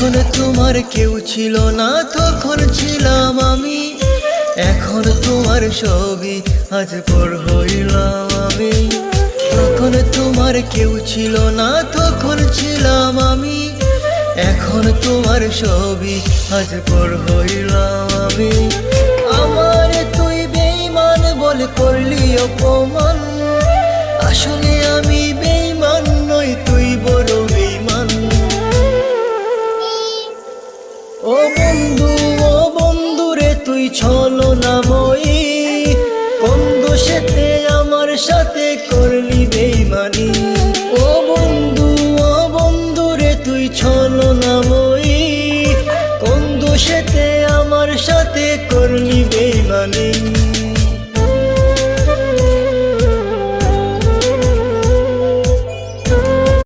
যখন তোমার কেউ ছিল না তখন ছিলাম আমি, এখন তোমার ছবি আজ পর হইলাম আমি। তখন তোমার কেউ ছিল না তখন ছিলাম আমি, এখন তোমার ছবি আজ পর হইলাম আমি। আমার তুই বেঈমান বলে করলি অপমান, আসলে আমি